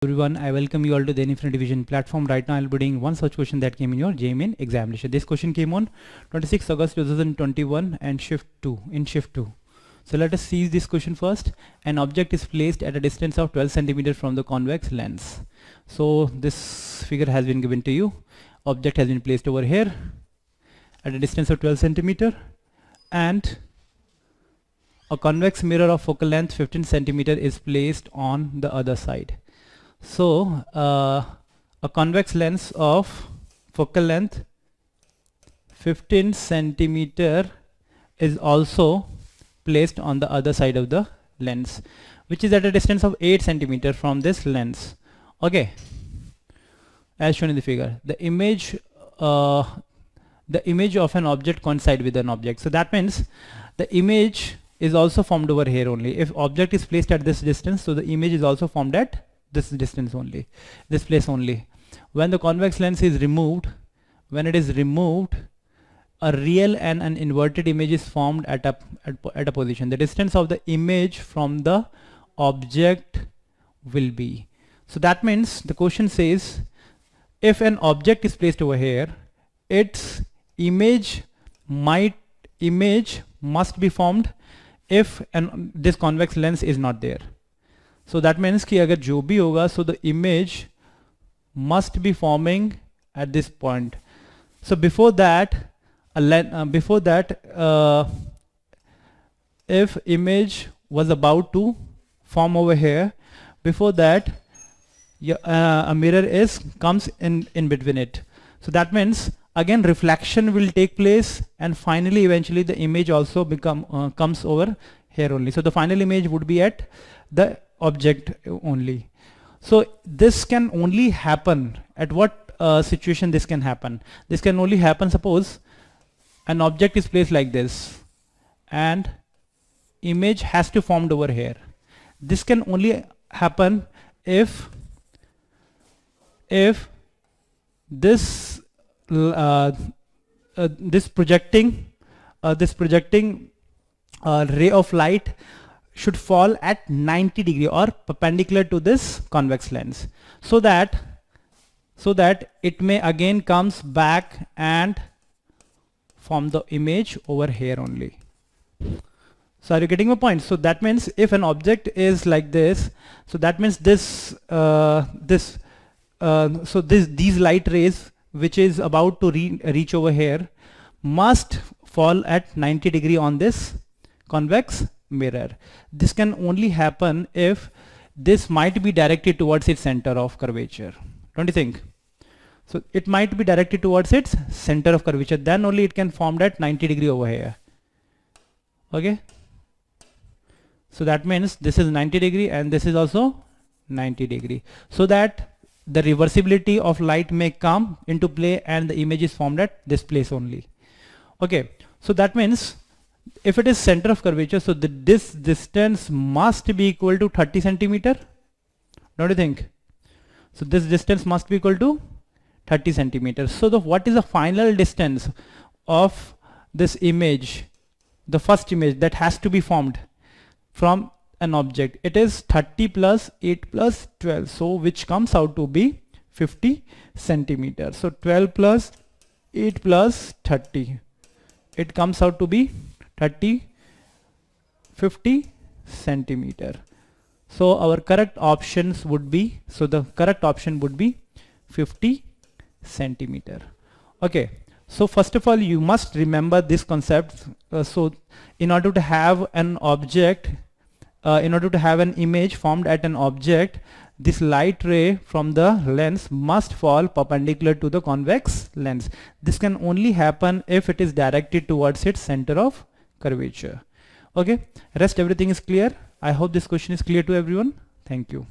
Everyone, I welcome you all to the Infinity Vision platform. Right now I'll be doing one such question that came in your JMN examination. This question came on 26 August 2021 and shift 2. So let us see this question first. An object is placed at a distance of 12 cm from the convex lens. So this figure has been given to you. Object has been placed over here at a distance of 12 cm and a convex mirror of focal length 15 cm is placed on the other side. So a convex lens of focal length 15 cm is also placed on the other side of the lens, which is at a distance of 8 cm from this lens. Okay, as shown in the figure, the image of an object coincide with an object. So that means the image is also formed over here only. If object is placed at this distance, so the image is also formed at this distance only, this place only. When the convex lens is removed, when it is removed, a real and an inverted image is formed at a position. The distance of the image from the object will be. So that means the question says, if an object is placed over here, its image must be formed if this convex lens is not there. So that means कि अगर जो भी होगा, so the image must be forming at this point. So before that, if image was about to form over here, before that a mirror comes in between it. So that means again reflection will take place, and finally eventually the image also comes over here only. So the final image would be at the object only. So this can only happen at what situation this can happen? This can only happen, suppose an object is placed like this and image has to formed over here. This can only happen if this projecting ray of light should fall at 90 degree or perpendicular to this convex lens, so that it may again comes back and form the image over here only. So are you getting my point? So that means if an object is like this, so that means these light rays which is about to reach over here must fall at 90 degree on this convex mirror. This can only happen if this might be directed towards its center of curvature, don't you think? So it might be directed towards its center of curvature, then only it can form at 90 degree over here. Okay, so that means this is 90 degree and this is also 90 degree, so that the reversibility of light may come into play and the image is formed at this place only. Okay, so that means if it is center of curvature, so this distance must be equal to 30 cm, don't you think? So this distance must be equal to 30 cm. So what is the final distance of this image, the first image that has to be formed from an object? It is 30 plus 8 plus 12, so which comes out to be 50 cm. So 12 plus 8 plus 30, it comes out to be 50 centimeter. So our correct options would be, so the correct option would be 50 centimeter. Okay, so first of all you must remember this concept. So in order to have an object, in order to have an image formed at an object, this light ray from the lens must fall perpendicular to the convex lens. This can only happen if it is directed towards its center of curvature. Okay, rest everything is clear. I hope this question is clear to everyone. Thank you.